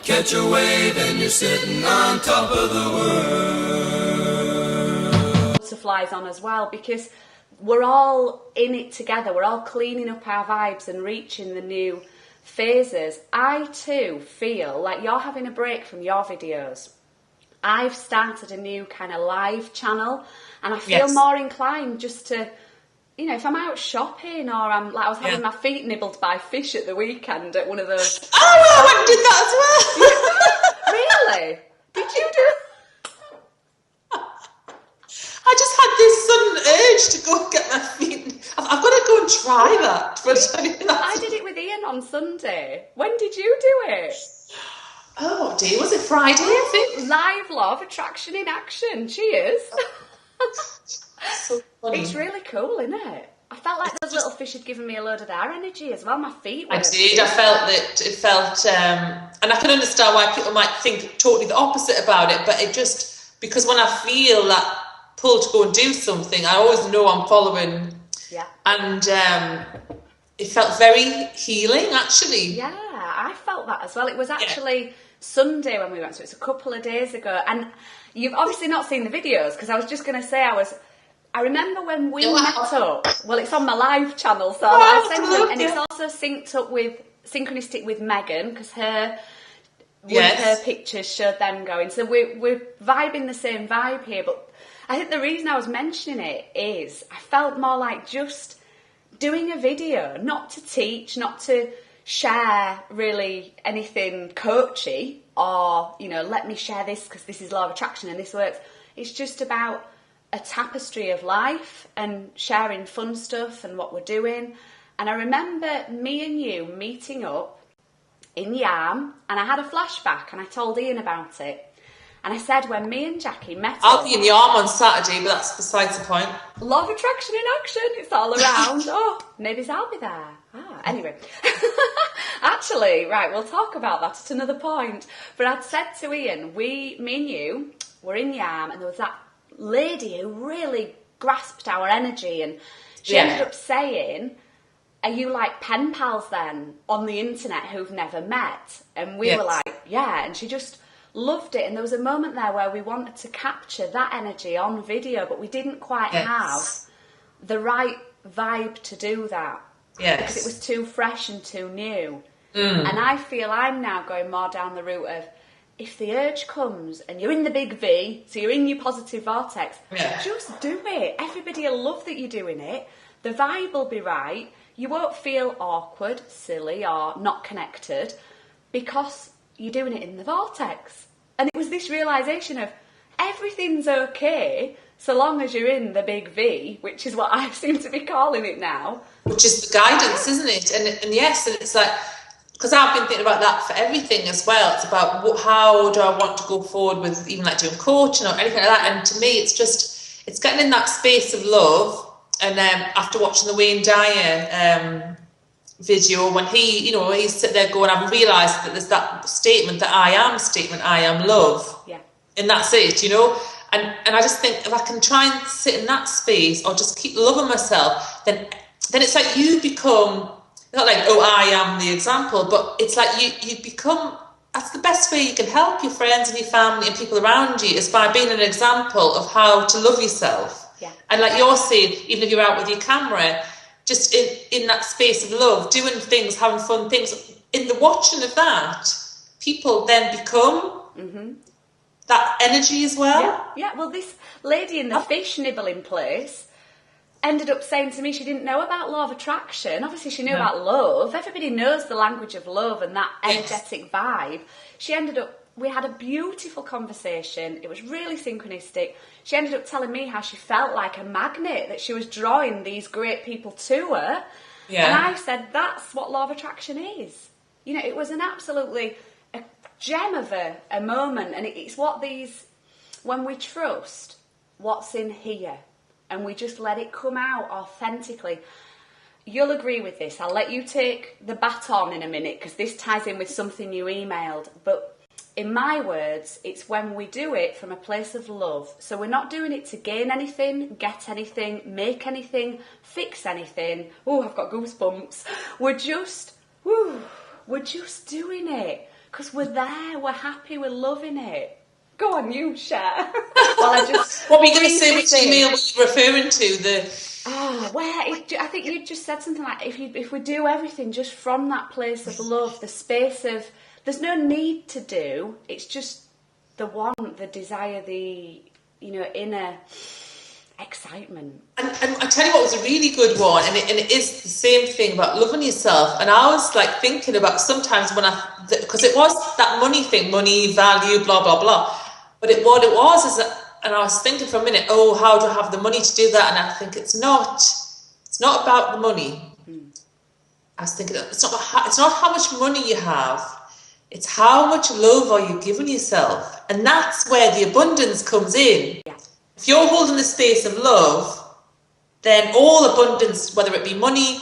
Catch a wave and you're sitting on top of the world. Butterflies on as well, because we're all in it together. We're all cleaning up our vibes and reaching the new phases. I too feel like you're having a break from your videos. I've started a new kind of live channel, and I feel more inclined just to, you know, if I'm out shopping or I was having my feet nibbled by fish at the weekend at one of those. Oh, I did that as well. Really? Did you do? I just had this sudden urge to go and get my feet. I've got to go and try that. But I did it with Ian on Sunday. When did you do it? Oh, what day was it? Friday, I think. Live law of attraction in action. Cheers. So funny. It's really cool, isn't it? I felt like those little fish had given me a load of their energy as well. My feet were... I did. I felt that it felt... and I can understand why people might think totally the opposite about it, but it just... Because when I feel that pull to go and do something, I always know I'm following. Yeah. And it felt very healing, actually. Yeah, I felt that as well. It was actually Sunday when we went, so it's a couple of days ago. And you've obviously not seen the videos, because I was just going to say I remember when we met up, well, it's on my live channel, so I sent them, and it's also synchronistic with Megan, because one of her pictures showed them going. So we're vibing the same vibe here, but I think the reason I was mentioning it is I felt more like just doing a video, not to teach, not to share really anything coachy or, you know, let me share this because this is law of attraction and this works. It's just about a tapestry of life and sharing fun stuff and what we're doing. And I remember me and you meeting up in Yarm, and I had a flashback, and I told Ian about it. And I said when me and Jackie met I'll be in Yarm on Saturday, but that's besides the point. Law of attraction in action, it's all around. Oh, maybe I'll be there. Anyway. Actually, right, we'll talk about that at another point. But I'd said to Ian, me and you were in Yarm, and there was that lady who really grasped our energy, and she ended up saying, are you like pen pals then on the internet who've never met? And we were like, yeah, and she just loved it. And there was a moment there where we wanted to capture that energy on video, but we didn't quite have the right vibe to do that because it was too fresh and too new. And I feel I'm now going more down the route of, if the urge comes and you're in the big V, so you're in your positive vortex, just do it. Everybody will love that you're doing it. The vibe will be right. You won't feel awkward, silly, or not connected because you're doing it in the vortex. And it was this realisation of everything's okay so long as you're in the big V, which is what I seem to be calling it now. Which is the guidance, isn't it? And yes, and it's like... Because I've been thinking about that for everything as well. It's about how do I want to go forward with even like doing coaching or anything like that. And to me, it's just, it's getting in that space of love. And after watching the Wayne Dyer video, when he's sitting there going, I've realised that there's that statement, I am love. Yeah. And that's it, you know. And I just think if I can try and sit in that space or just keep loving myself, then it's like you become... Not like, oh, I am the example, but it's like you become, that's the best way you can help your friends and your family and people around you is by being an example of how to love yourself. Yeah. And like you're saying, even if you're out with your camera, just in that space of love, doing things, having fun things, in the watching of that, people then become that energy as well. Yeah, well, this lady in the fish nibbling place ended up saying to me she didn't know about law of attraction. Obviously she knew about love. Everybody knows the language of love and that energetic vibe. We had a beautiful conversation. It was really synchronistic. She ended up telling me how she felt like a magnet, that she was drawing these great people to her. Yeah. And I said, that's what law of attraction is. You know, it was an absolutely a gem of a moment. And it's what when we trust what's in here, and we just let it come out authentically. You'll agree with this. I'll let you take the baton in a minute because this ties in with something you emailed. But in my words, it's when we do it from a place of love. So we're not doing it to gain anything, get anything, make anything, fix anything. Oh, I've got goosebumps. We're just doing it because we're there, we're happy, we're loving it. Go on, you share. Well, I just what were you going to say? Which email were you referring to? I think you just said something like, if we do everything just from that place of love, the space of, there's no need to do, it's just the want, the desire, the, inner excitement. And I tell you what was a really good one, and it is the same thing about loving yourself. And I was like thinking about sometimes because it was that money thing, money, value, blah, blah, blah. But what it was is that, and I was thinking for a minute, oh, how do I have the money to do that? And I think it's not about the money. I was thinking it's not how much money you have. It's how much love are you giving yourself, and that's where the abundance comes in. Yeah. If you're holding the space of love, then all abundance, whether it be money,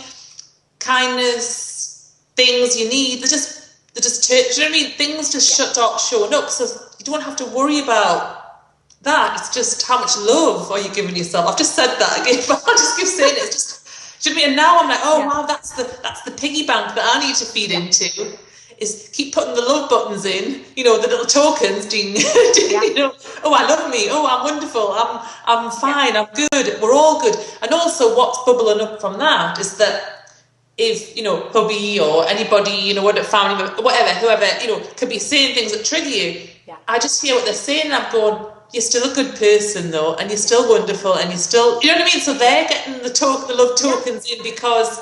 kindness, things you need, they just do you know what I mean? Things just start showing up. So you don't have to worry about that. It's just how much love are you giving yourself. I've just said that again, but I'll just keep saying it. It's just, do you know what I mean? And now I'm like, wow, that's the piggy bank that I need to feed into. Is keep putting the love buttons in, the little tokens, ding, oh, I love me, oh, I'm wonderful, I'm fine, I'm good, we're all good. And also what's bubbling up from that is that if, hubby or anybody, what family, whatever, whoever, could be saying things that trigger you, I just hear what they're saying and I'm going, you're still a good person though, and you're still wonderful, and you're still, you know what I mean? So they're getting the love tokens in because,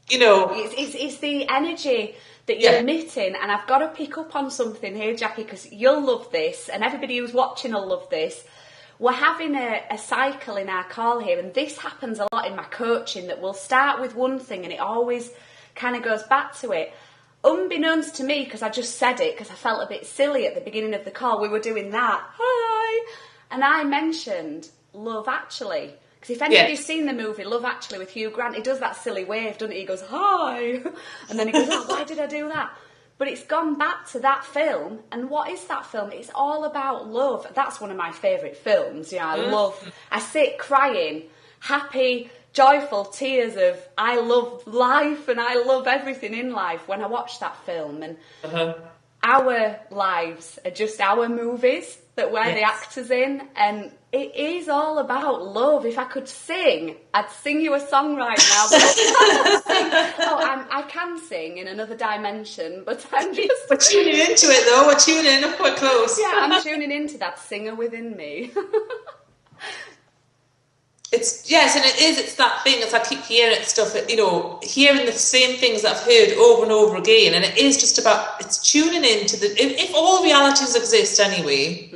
It's the energy that you're emitting, and I've got to pick up on something here, Jackie, because you'll love this, and everybody who's watching will love this. We're having a cycle in our call here, and this happens a lot in my coaching, that we'll start with one thing and it always kind of goes back to it. Unbeknownst to me, because I just said it, because I felt a bit silly at the beginning of the call, we were doing that, hi, and I mentioned Love Actually. Because if anybody's seen the movie Love Actually with Hugh Grant, he does that silly wave, doesn't he? He goes, hi. And then he goes, oh, why did I do that? But it's gone back to that film. And what is that film? It's all about love. That's one of my favourite films. I sit crying, happy, joyful tears of I love life and I love everything in life when I watch that film. And our lives are just our movies that we're the actors in, and it is all about love. If I could sing, I'd sing you a song right now. But I can sing in another dimension, but I'm just... We're tuning into it though, we're tuning in up quite close. Yeah, I'm tuning into that singer within me. It's that thing, as I keep hearing stuff, hearing the same things that I've heard over and over again, and it is just about, it's tuning into if all realities exist anyway,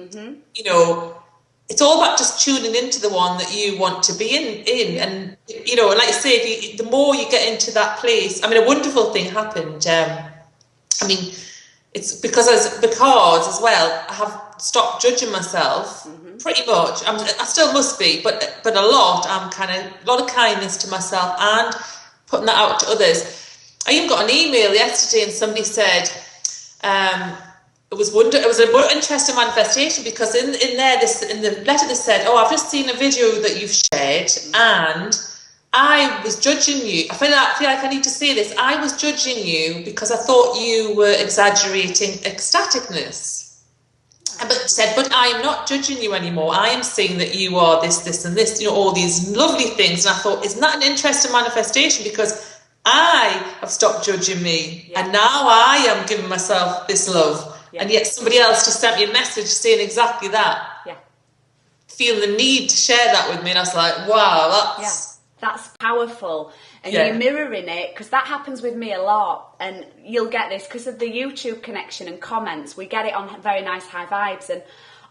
it's all about just tuning into the one that you want to be in. And, like I say, the more you get into that place, a wonderful thing happened. It's because as well, I have stopped judging myself. Pretty much. I still must be, but a lot. I'm a lot of kindness to myself and putting that out to others. I even got an email yesterday, and somebody said it was an interesting manifestation, because in the letter they said, oh, I've just seen a video that you've shared, and I was judging you. I feel like I need to say this. I was judging you because I thought you were exaggerating ecstaticness. But I am not judging you anymore. I am saying that you are this, and this, all these lovely things. And I thought, isn't that an interesting manifestation? Because I have stopped judging me, and now I am giving myself this love. And yet somebody else just sent me a message saying exactly that. Yeah. Feeling the need to share that with me, and I was like, wow, that's powerful. And you're mirroring it, because that happens with me a lot, and you'll get this because of the YouTube connection and comments. We get it on Very Nice High Vibes, and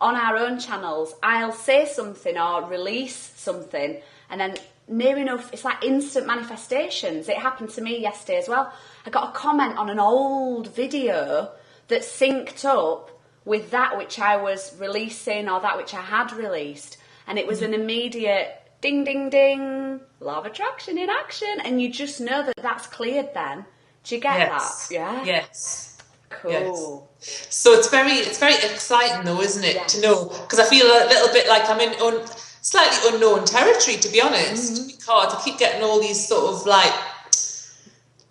on our own channels, I'll say something or release something, and then near enough, it's like instant manifestations. It happened to me yesterday as well. I got a comment on an old video that synced up with that which I was releasing or that which I had released, and it was an immediate ding, ding, ding, law of attraction in action. And you just know that that's cleared then. Do you get that? Yeah? Yes. Cool. Yes. So it's very exciting though, isn't it, to know? Because I feel a little bit like I'm in slightly unknown territory, to be honest, because I keep getting all these sort of like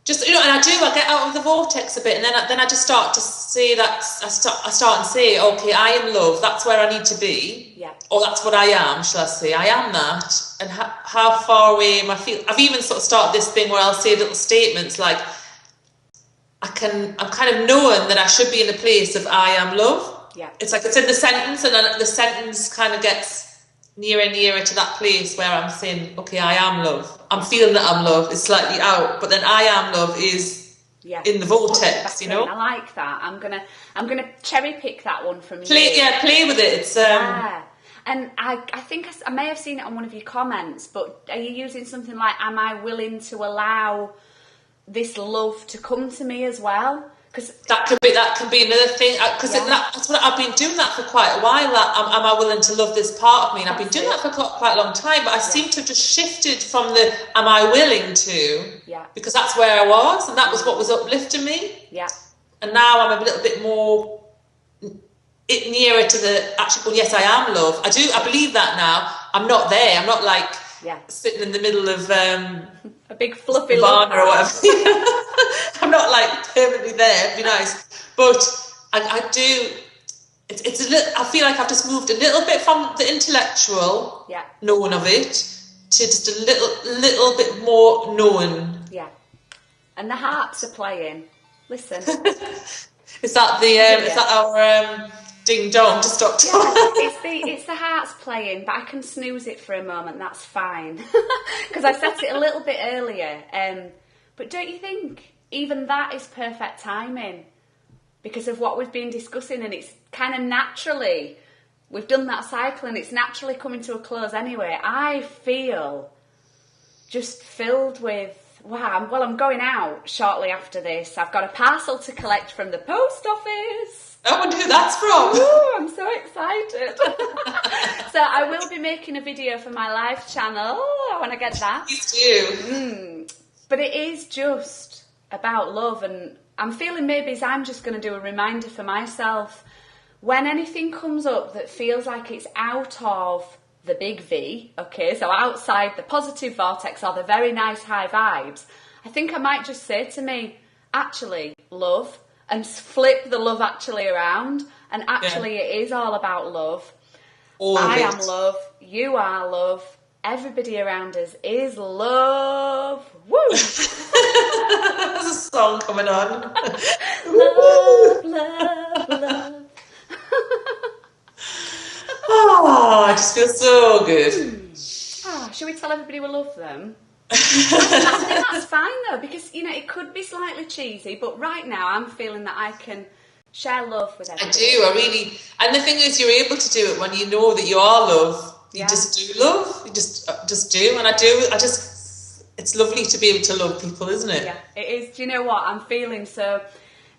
just, you know, and I get out of the vortex a bit, and then I just start to say that, I start and say, okay, I am love, that's where I need to be, or that's what I am, shall I say, I am that, and how far away am I feel. I've even sort of started this thing where I'll say little statements like, I'm kind of knowing that I should be in a place of I am love. Yeah. It's like it's in the sentence, and then the sentence kind of gets nearer and nearer to that place where I'm saying, okay, I am love. I'm feeling that I'm love. It's slightly out, but then I am love is in the vortex, you know. I like that. I'm gonna cherry pick that one from you. Play with it. It's And I think I may have seen it on one of your comments, but are you using something like, am I willing to allow this love to come to me as well? Because that could be another thing, because that's what I've been doing that for quite a while. Am I willing to love this part of me? And I've been doing that for quite a long time, but I seem to have just shifted from the am I willing to, because that's where I was, and that was what was uplifting me. Yeah. And now I'm a little bit more nearer to the actual going, yes, I am love. I believe that now. I'm not there. I'm not like sitting in the middle of a big fluffy love or whatever. I'm not like permanently there. It'd be nice, but I do. It's a little. I feel like I've just moved a little bit from the intellectual knowing of it to just a little bit more knowing. Yeah, and the harps are playing. Listen, is that is that our ding dong to stop talking? It's the heart's playing, but I can snooze it for a moment. That's fine because I set it a little bit earlier. But don't you think even that is perfect timing because of what we've been discussing, and it's kind of naturally we've done that cycle, and it's naturally coming to a close anyway. I feel just filled with wow. Well, I'm going out shortly after this. I've got a parcel to collect from the post office. I wonder who that's from. Ooh, I'm so excited. So I will be making a video for my live channel when I get that. Please do. But it is just about love, and I'm feeling maybe I'm just going to do a reminder for myself. When anything comes up that feels like it's out of the big V, okay, so outside the positive vortex or the very nice high vibes, I think I might just say to me, actually, love, and flip the love actually around, and actually it is all about love. I am love, you are love, everybody around us is love. Woo! There's a song coming on. Love, love, love. Oh, I just feel so good. Should we tell everybody we love them? I think that's fine though, because you know it could be slightly cheesy, but right now I'm feeling that I can share love with everybody. I do, I really, and the thing is, you're able to do it when you know that you are love. You just do love. You just do, and I do. It's lovely to be able to love people, isn't it? Yeah, it is. Do you know what I'm feeling? So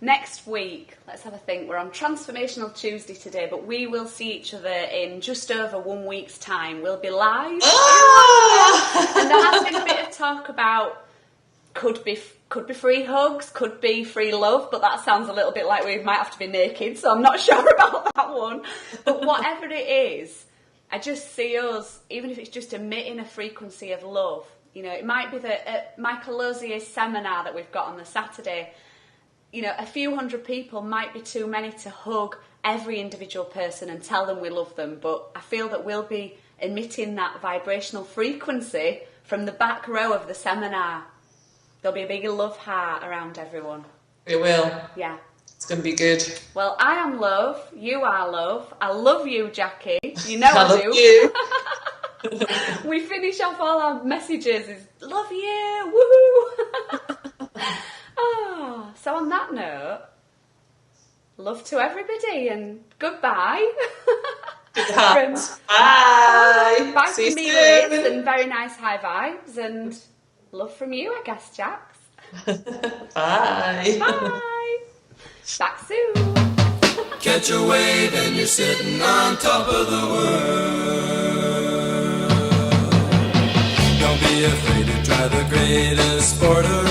next week, let's have a think. We're on Transformational Tuesday today, but we will see each other in just over 1 week's time. We'll be live. And there has been a bit of talk about could be free hugs, could be free love, but that sounds a little bit like we might have to be naked, so I'm not sure about that one. But whatever it is, I just see us, even if it's just emitting a frequency of love. You know, it might be that Michael Lozier's seminar that we've got on the Saturday, you know, a few hundred people might be too many to hug every individual person and tell them we love them, but I feel that we'll be emitting that vibrational frequency from the back row of the seminar. There'll be a big love heart around everyone. It will. Yeah. It's going to be good. Well, I am love. You are love. I love you, Jackie. You know I love do. You. We finish off all our messages is love you. Woohoo! So on that note, love to everybody and goodbye. Bye. Bye See from me, you Liz, soon. and very nice high vibes, and love from you, I guess, Jaks. Bye. Bye. Back soon. Catch a wave and you're sitting on top of the world. Don't be afraid to try the greatest sport of